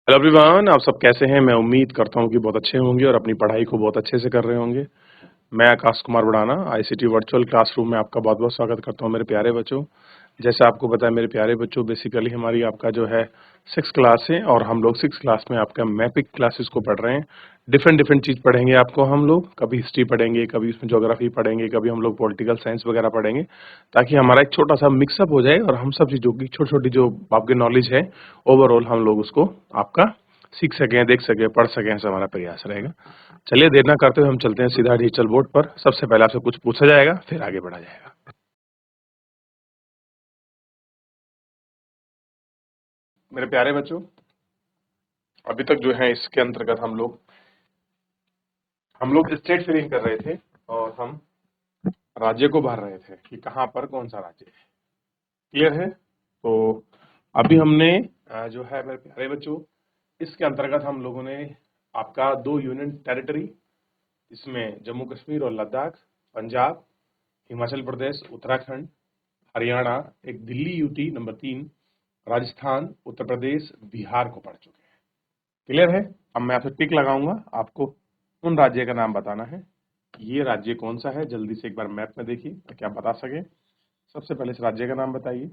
Hello everyone, आप सब कैसे हैं? मैं उम्मीद करता हूं कि बहुत अच्छे होंगे और अपनी पढ़ाई को बहुत अच्छे से कर रहे होंगे। मैं Akash Kumar Budhana ICT virtual classroom में आपका बहुत-बहुत स्वागत करता हूं मेरे प्यारे बच्चों। जैसे आपको पता है मेरे प्यारे बच्चों, बेसिकली हमारी आपका जो है 6th क्लास है और हम लोग 6th क्लास में आपका मैपिंग क्लासेस को पढ़ रहे हैं। डिफरेंट डिफरेंट चीज़ पढ़ेंगे आपको हम लोग, कभी हिस्ट्री पढ़ेंगे, कभी उसमें ज्योग्राफी पढ़ेंगे, कभी हम लोग पॉलिटिकल साइंस वगैरह पढ़ेंगे, ताकि हमारा एक छोटा-सा मिक्सअप हो जाए और हम सब चीज़ों की छोटी-छोटी जो आपकी नॉलेज है, ओवरऑल हम लोग उसको आपका सीख सकें, देख सकें, पढ़ सकें, ऐसा हमारा प्रयास रहेगा। चलिए देर ना करते हुए हम चलते हैं सीधा डिजिटल बोर्ड पर। सबसे पहले आपसे कुछ पूछा जाएगा, फिर आगे बढ़ा जाएगा। मेरे प्यारे बच्चों, अभी तक जो है इसके अंतर्गत हम लोग स्टेट फिलिंग कर रहे थे और हम राज्य को भर रहे थे कि कहाँ पर कौन सा राज्य है। क्लियर है? तो अभी हमने जो है मेरे प्यारे बच्चों, इसके अंतर्गत हम लोगों ने आपका 2 यूनियन टेरिटरी, इसमें जम्मू कश्मीर और लद्दाख, पंजाब, हिमाचल प्रदेश, उत्तराखंड, हरियाणा, एक दिल्ली यूटी नंबर 3, राजस्थान, उत्तर प्रदेश, बिहार को पढ़ चुके हैं। क्लियर है? अब मैं आपसे टिक लगाऊंगा, आपको उन राज्य का नाम बताना है। ये राज्य कौन सा है? जल्दी से एक बार मैप में देखिए ताकि आप बता सकें। सबसे पहले इस राज्य का नाम बताइए,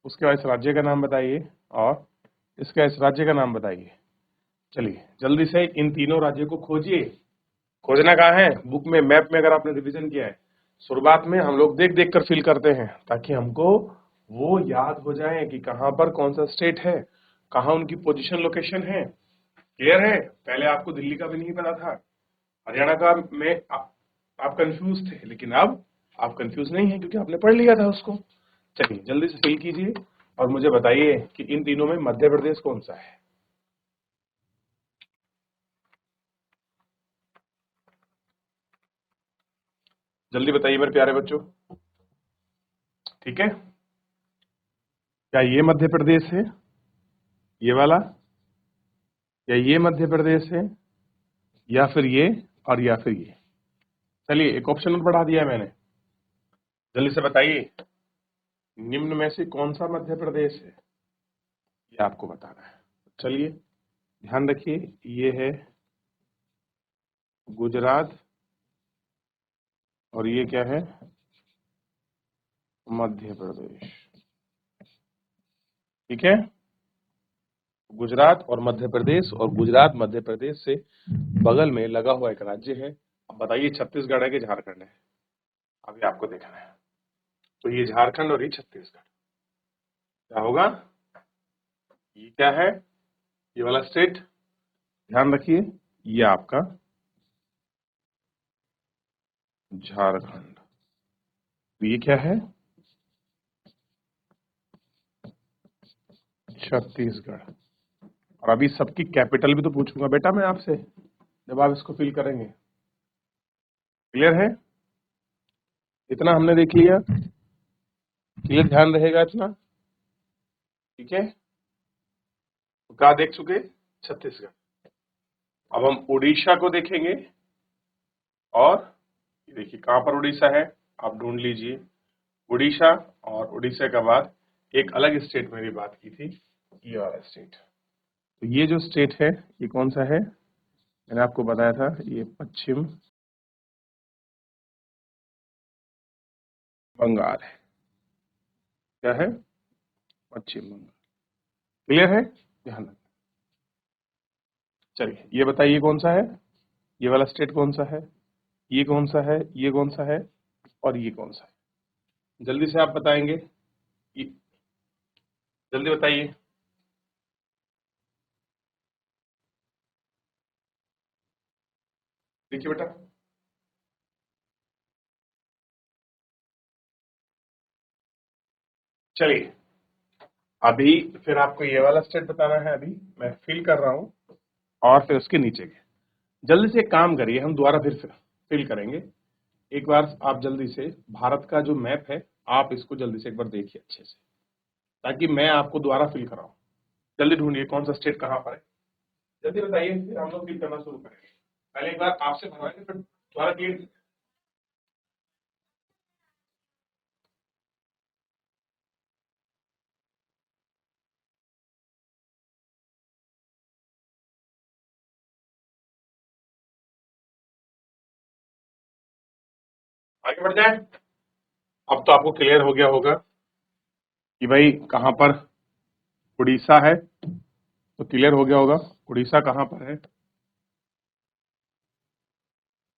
उसके बाद इस राज्य का नाम बताइए और इसका इस राज्य का नाम बताइए। चलिए जल्दी से इन तीनों राज्यों को खोजिए। खोजना कहाँ है? बुक में, मैप में। अगर आपने रिवीजन किया है, शुरुआत में हम लोग देख देख कर फिल करते हैं ताकि हमको वो याद हो जाए कि कहाँ पर कौन सा स्टेट है, कहाँ उनकी पोजीशन लोकेशन है। क्लियर है? पहले आपको दिल्ली का भी नहीं पता था, हरियाणा का में आप कंफ्यूज थे, लेकिन अब आप कंफ्यूज नहीं है क्योंकि आपने पढ़ लिया था उसको। चलिए जल्दी से फिल कीजिए और मुझे बताइए कि इन तीनों में मध्य प्रदेश कौन सा है। जल्दी बताइए मेरे प्यारे बच्चों। ठीक है, क्या ये मध्य प्रदेश है, ये वाला, या ये मध्य प्रदेश है, या फिर ये, और या फिर ये? चलिए एक ऑप्शन और बढ़ा दिया है मैंने, जल्दी से बताइए निम्न में से कौन सा मध्य प्रदेश है, ये आपको बताना है। चलिए ध्यान रखिए, ये है गुजरात और ये क्या है? मध्य प्रदेश। ठीक है, गुजरात और मध्य प्रदेश, और गुजरात मध्य प्रदेश से बगल में लगा हुआ एक राज्य है। अब बताइए छत्तीसगढ़ है कि झारखंड है? अभी आपको देखना है। तो ये झारखंड और ये छत्तीसगढ़, क्या होगा? ये क्या है? ये वाला स्टेट, ध्यान रखिए, ये आपका झारखंड। तो ये क्या है? छत्तीसगढ़। और अभी सबकी कैपिटल भी तो पूछूंगा बेटा मैं आपसे जब आप इसको फिल करेंगे। क्लियर है? इतना हमने देख लिया, क्लियर, ध्यान रहेगा इतना। ठीक है, तो क्या देख चुके? छत्तीसगढ़। अब हम उड़ीसा को देखेंगे, और ये देखिए कहां पर उड़ीसा है, आप ढूंढ लीजिए उड़ीसा। और उड़ीसा के बाद एक अलग स्टेट मेरी बात की थी, ये वाला स्टेट। तो ये जो स्टेट है ये कौन सा है? मैंने आपको बताया था, ये पश्चिम बंगाल है। क्या है? पश्चिम बंगाल। क्लियर है? ध्यान रखना। चलिए ये बताइए कौन सा है, ये वाला स्टेट कौन सा है, ये कौन सा है, ये कौन सा है, और ये कौन सा है? जल्दी से आप बताएंगे। ये जल्दी बताइए। देखिए बेटा, चलिए अभी फिर आपको ये वाला स्टेट बताना है। अभी मैं फिल कर रहा हूं और फिर उसके नीचे के। जल्दी से एक काम करिए, हम दोबारा फिर फिल करेंगे। एक बार आप जल्दी से भारत का जो मैप है, आप इसको जल्दी से एक बार देखिए अच्छे से, ताकि मैं आपको दोबारा फिल कराऊं। जल्दी ढूंढिए कौन सा स्टेट कहां पर है, जल्दी बताइए, फिर हम लोग फिल करना शुरू करेंगे। पहले एक बार आपसे भरवाएंगे, फिर दोबारा क्लियर आगे बढ़ जाए। अब तो आपको क्लियर हो गया होगा कि भाई कहाँ पर उड़ीसा है, तो क्लियर हो गया होगा उड़ीसा कहाँ पर है।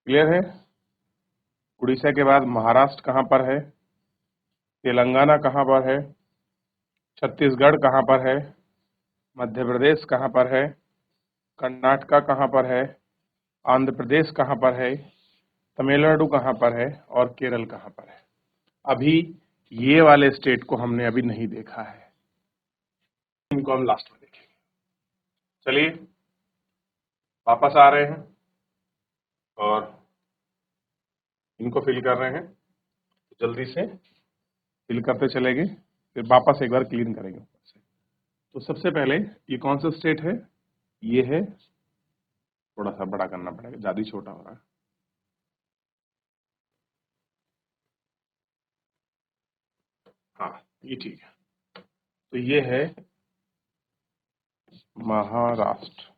क्लियर है। उड़ीसा के बाद महाराष्ट्र कहाँ पर है, तेलंगाना कहाँ पर है, छत्तीसगढ़ कहाँ पर है, मध्य प्रदेश कहाँ पर है, कर्नाटका कहाँ पर है, आंध्र प्रदेश कहाँ पर है, तमिलनाडु कहाँ पर है और केरल कहाँ पर है। अभी ये वाले स्टेट को हमने अभी नहीं देखा है, इनको हम लास्ट में देखेंगे। चलिए वापस आ रहे हैं और इनको फिल कर रहे हैं, जल्दी से फिल करते चलेंगे, फिर वापस एक बार क्लीन करेंगे ऊपर से। तो सबसे पहले ये कौन सा स्टेट है, ये है, थोड़ा सा बड़ा करना पड़ेगा, ज्यादा ही छोटा हो रहा है। हाँ ये ठीक है। तो ये है महाराष्ट्र,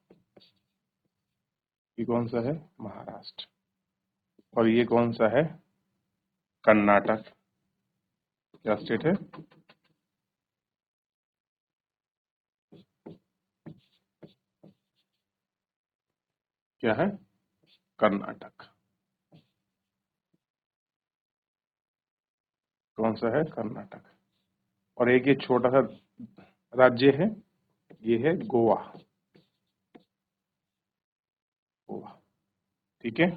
ये कौन सा है, महाराष्ट्र। और ये कौन सा है, कर्नाटक। क्या स्टेट है, क्या है, कर्नाटक। कौन सा है, कर्नाटक। और एक ये छोटा सा राज्य है, ये है गोवा, गोवा। ठीक है।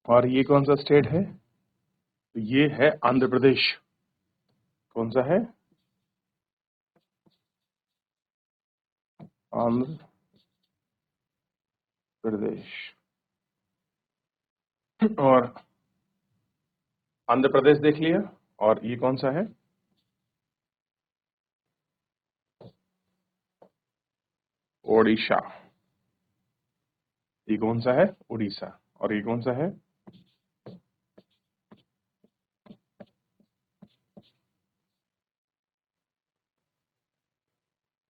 और ये कौन सा स्टेट है, तो ये है आंध्र प्रदेश। कौन सा है, आंध्र प्रदेश। और आंध्र प्रदेश देख लिया। और ये कौन सा है, ओडिशा। ये कौन सा है, उड़ीसा। और ये कौन सा है,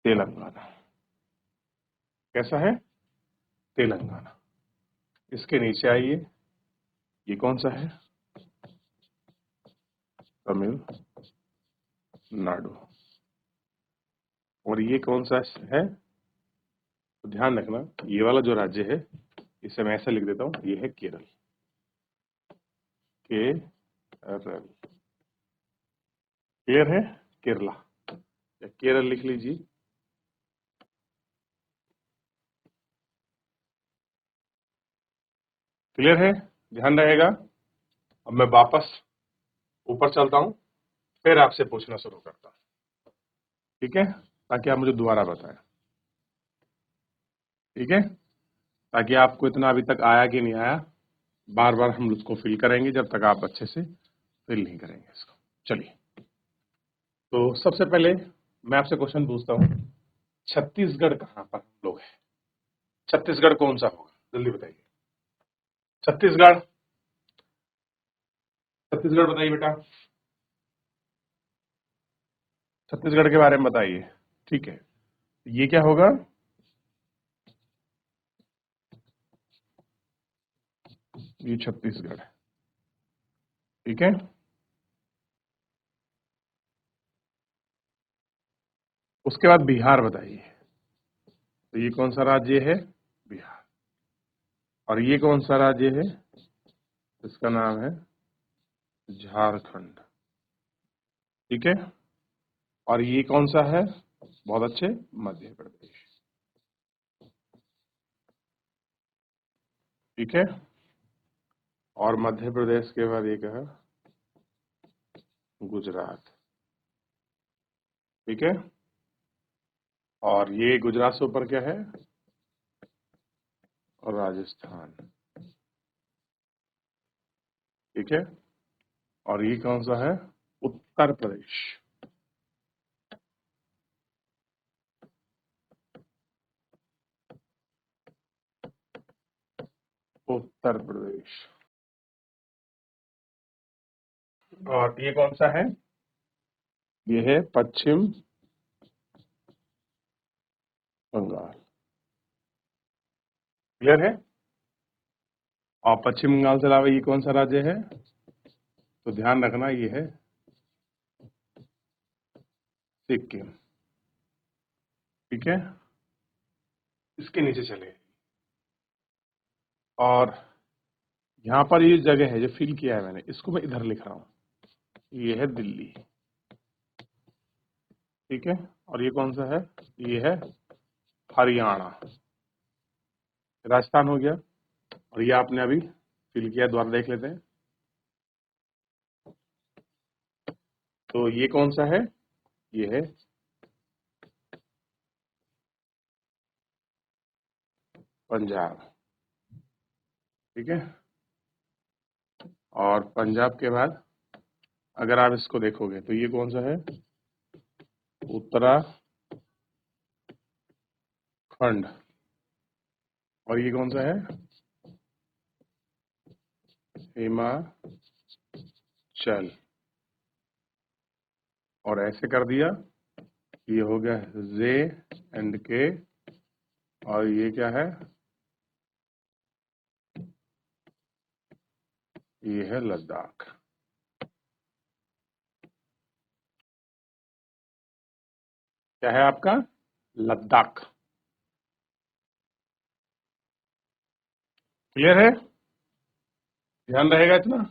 तेलंगाना। कैसा है, तेलंगाना। इसके नीचे आइए, ये कौन सा है, तमिलनाडु। और ये कौन सा है, तो ध्यान रखना ये वाला जो राज्य है, इसे मैं ऐसा लिख देता हूं, ये है केरल, केरल। क्लियर है, केरला या केरल लिख लीजिए। क्लियर है, ध्यान रहेगा। अब मैं वापस ऊपर चलता हूं, फिर आपसे पूछना शुरू करता हूं, ठीक है, ताकि आप मुझे दोबारा बताएं। ठीक है, ताकि आपको इतना अभी तक आया कि नहीं आया, बार बार हम उसको फिल करेंगे जब तक आप अच्छे से फिल नहीं करेंगे इसको। चलिए, तो सबसे पहले मैं आपसे क्वेश्चन पूछता हूँ, छत्तीसगढ़ कहाँ पर हम लोग हैं, छत्तीसगढ़ कौन सा होगा, जल्दी बताइए। छत्तीसगढ़, छत्तीसगढ़ बताइए बेटा, छत्तीसगढ़ के बारे में बताइए। ठीक है, ये क्या होगा, ये छत्तीसगढ़ है। ठीक है, उसके बाद बिहार बताइए, तो ये कौन सा राज्य है, बिहार। और ये कौन सा राज्य है, इसका नाम है झारखंड। ठीक है। और ये कौन सा है, बहुत अच्छे, मध्य प्रदेश। ठीक है। और मध्य प्रदेश के बाद एक है गुजरात। ठीक है। और ये गुजरात से ऊपर क्या है, और राजस्थान। ठीक है। और ये कौन सा है, उत्तर प्रदेश। उत्तर प्रदेश। और ये कौन सा है, ये है पश्चिम बंगाल। क्लियर है। और पश्चिम बंगाल से अलावा ये कौन सा राज्य है? तो ध्यान रखना ये है सिक्किम। ठीक है, इसके नीचे चले। और यहाँ पर ये जगह है जो फिल किया है मैंने, इसको मैं इधर लिख रहा हूँ, ये है दिल्ली। ठीक है, और ये कौन सा है? ये है हरियाणा। राजस्थान हो गया, और ये आपने अभी फिल किया, दोबारा देख लेते हैं। तो ये कौन सा है? ये है पंजाब। ठीक है, और पंजाब के बाद अगर आप इसको देखोगे तो ये कौन सा है? उत्तराखंड। और ये कौन सा है? हिमाचल। और ऐसे कर दिया, ये हो गया जे एंड के, और ये क्या है? ये है लद्दाख। क्या है आपका? लद्दाख। क्लियर है? ध्यान रहेगा इतना?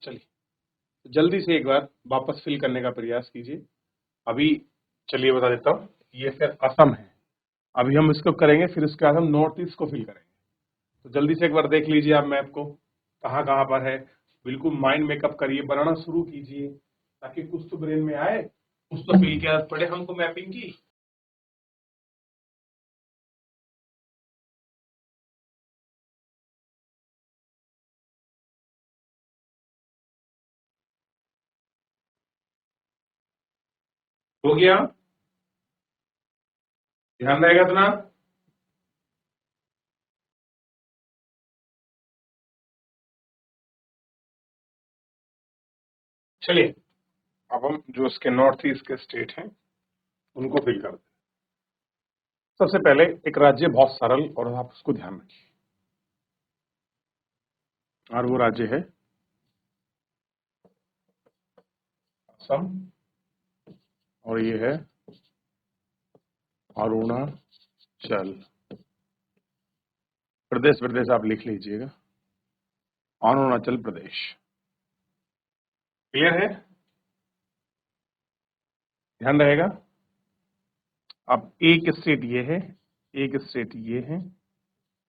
चलिए, तो जल्दी से एक बार वापस फिल करने का प्रयास कीजिए। अभी चलिए बता देता हूँ, ये फिर असम है। अभी हम इसको करेंगे, फिर उसके बाद हम नॉर्थ ईस्ट को फिल करेंगे। तो जल्दी से एक बार देख लीजिए आप मैप को, कहाँ कहाँ पर है। बिल्कुल माइंड मेकअप करिए, बनाना शुरू कीजिए, ताकि कुछ तो ब्रेन में आए, कुछ तो फील की आदत पड़े हमको मैपिंग की। हो गया? ध्यान रहेगा इतना? चलिए, अब हम जो उसके नॉर्थ ईस्ट के स्टेट हैं उनको फिल करते हैं। सबसे पहले एक राज्य बहुत सरल, और आप उसको ध्यान रखिए, और वो राज्य है असम, और ये है अरुणाचल प्रदेश। प्रदेश आप लिख लीजिएगा, अरुणाचल प्रदेश। क्लियर है? ध्यान रहेगा। अब एक स्टेट ये है, एक स्टेट ये है,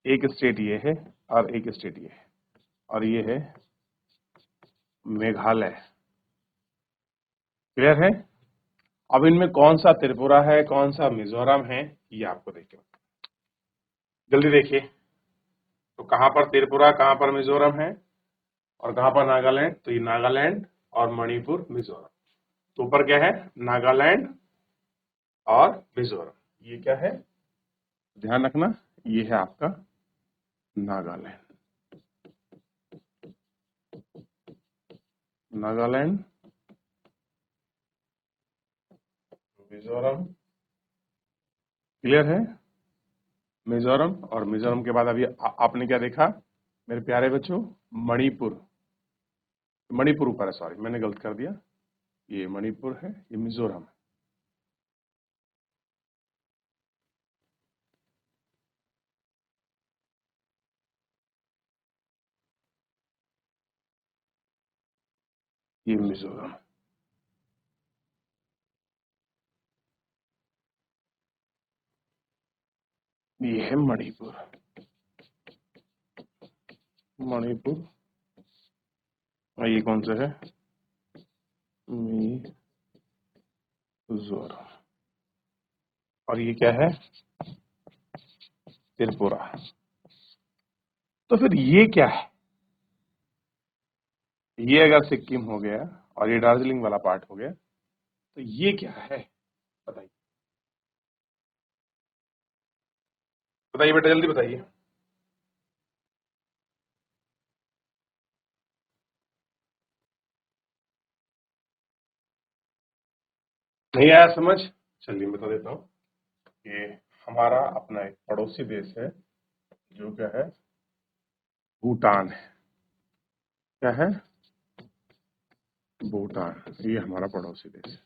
एक स्टेट ये है, और एक स्टेट ये है, और ये है मेघालय। क्लियर है? अब इनमें कौन सा त्रिपुरा है, कौन सा मिजोरम है, ये आपको देखिए। जल्दी देखिए, तो कहां पर त्रिपुरा, कहां पर मिजोरम है, और कहां पर नागालैंड? तो ये नागालैंड और मणिपुर, मिजोरम। तो ऊपर क्या है? नागालैंड और मिजोरम। ये क्या है? ध्यान रखना, ये है आपका नागालैंड। नागालैंड, मिजोरम। क्लियर है? मिजोरम, और मिजोरम के बाद अभी आपने क्या देखा मेरे प्यारे बच्चों? मणिपुर। मणिपुर ऊपर है, सॉरी मैंने गलत कर दिया, ये मणिपुर है, ये मिजोरम है। ये मिजोरम, ये है मणिपुर। मणिपुर, और ये कौन सा है? मिजोरम। और ये क्या है? त्रिपुरा। तो फिर ये क्या है? ये अगर सिक्किम हो गया, और ये दार्जिलिंग वाला पार्ट हो गया, तो ये क्या है? बताइए, बताइए बेटा, जल्दी बताइए। नहीं आया समझ? चलिए बता देता हूँ। ये हमारा अपना एक पड़ोसी देश है, जो क्या है? भूटान है। क्या है? भूटान। ये हमारा पड़ोसी देश है।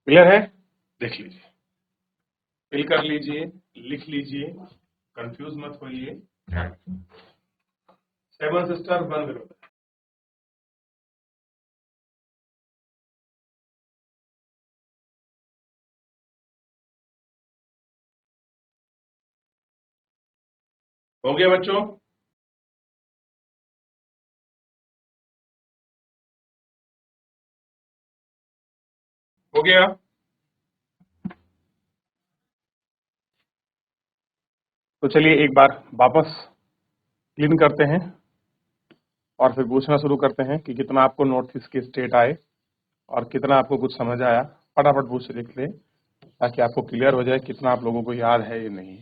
क्लियर है? देख लीजिए, फिल कर लीजिए, लिख लीजिए, कंफ्यूज मत होइए। Seven sister one brother. हो गया बच्चों? हो गया? तो चलिए एक बार वापस क्लीन करते हैं और फिर पूछना शुरू करते हैं कि कितना आपको नॉर्थ ईस्ट के स्टेट आए और कितना आपको कुछ समझ आया। फटाफट पूछ लिख ले ताकि आपको क्लियर हो जाए कितना आप लोगों को याद है या नहीं।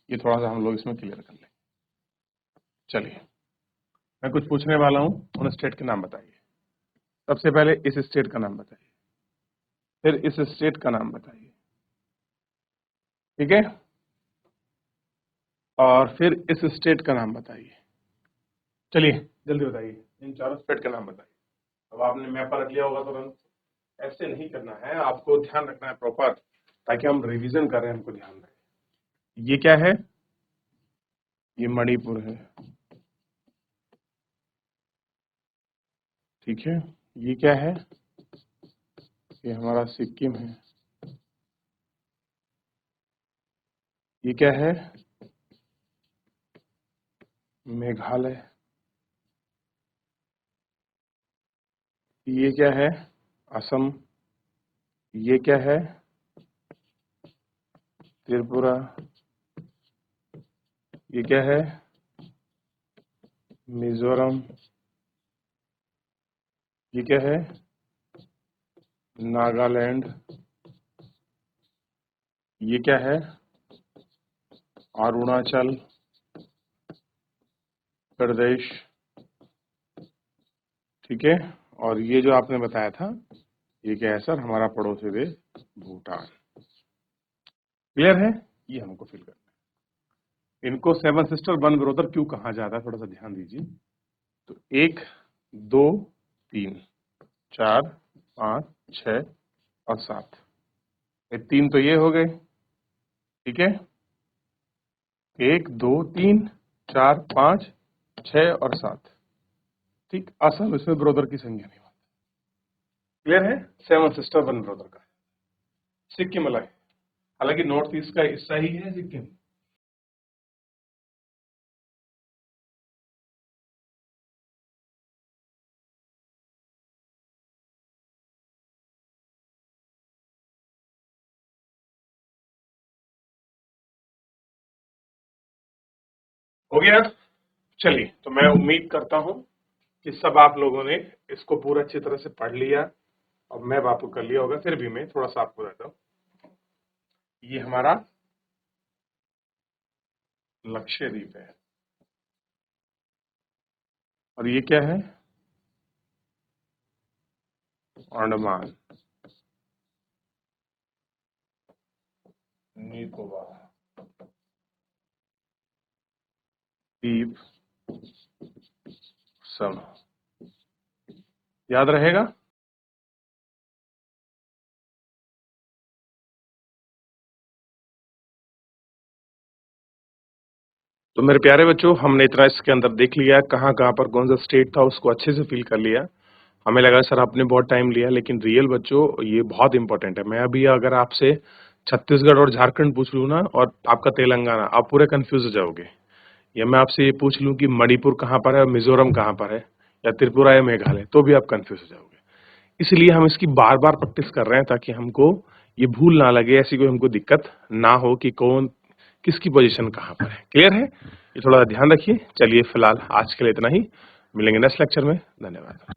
ये थोड़ा सा हम लोग इसमें क्लियर कर लें। चलिए मैं कुछ पूछने वाला हूँ, उन स्टेट के नाम बताइए। सबसे पहले इस स्टेट का नाम बताइए, फिर इस स्टेट का नाम बताइए, ठीक है, और फिर इस स्टेट का नाम बताइए। चलिए जल्दी बताइए, इन चारों स्टेट का नाम बताइए। अब आपने मैप पर रख लिया होगा तुरंत। ऐसे नहीं करना है, आपको ध्यान रखना है प्रॉपर, ताकि हम रिवीजन कर रहे हैं, हमको ध्यान रहे। ये क्या है? ये मणिपुर है, ठीक है। ये क्या है? ये हमारा सिक्किम है। ये क्या है? मेघालय। ये क्या है? असम। ये क्या है? त्रिपुरा। ये क्या है? मिजोरम। ये क्या है? नागालैंड। ये क्या है? अरुणाचल प्रदेश, ठीक है। और ये जो आपने बताया था, ये क्या है सर? हमारा पड़ोसी देश भूटान। क्लियर है? ये हमको फिल करना है। इनको सेवन सिस्टर वन ब्रदर क्यों कहा जाता है, थोड़ा सा ध्यान दीजिए। तो 1 2 3 4 5 6 और 7, ये 3 तो ये हो गए, ठीक है। 1 2 3 4 5 6 और 7, ठीक। असम इसमें ब्रदर की संज्ञा नहीं होती। क्लियर है? सेवन सिस्टर वन ब्रदर का। सिक्किम अलग है, हालांकि नॉर्थ ईस्ट का हिस्सा ही है सिक्किम। हो गया? चलिए, तो मैं उम्मीद करता हूं कि सब आप लोगों ने इसको पूरा अच्छी तरह से पढ़ लिया और मैप आपको कर लिया होगा। फिर भी मैं थोड़ा सा आपको बताता हूँ। ये हमारा लक्षद्वीप है, और ये क्या है? अंडमान निकोबार द्वीप समूह। याद रहेगा? तो मेरे प्यारे बच्चों, हमने इतना इसके अंदर देख लिया, कहाँ कहाँ पर कौन सा स्टेट था उसको अच्छे से फील कर लिया। हमें लगा सर आपने बहुत टाइम लिया, लेकिन रियल बच्चों ये बहुत इंपॉर्टेंट है। मैं अभी अगर आपसे छत्तीसगढ़ और झारखंड पूछ लूँ ना, और आपका तेलंगाना, आप पूरे कंफ्यूज हो जाओगे। या मैं आपसे ये पूछ लूँ कि मणिपुर कहाँ पर है, मिजोरम कहाँ पर है, या त्रिपुरा या मेघालय, तो भी आप कंफ्यूज हो जाओगे। इसलिए हम इसकी बार बार प्रैक्टिस कर रहे हैं, ताकि हमको ये भूल ना लगे, ऐसी कोई हमको दिक्कत ना हो कि कौन किसकी पोजीशन कहाँ पर है। क्लियर है? ये थोड़ा ध्यान रखिए। चलिए फिलहाल आज के लिए इतना ही, मिलेंगे नेक्स्ट लेक्चर में। धन्यवाद।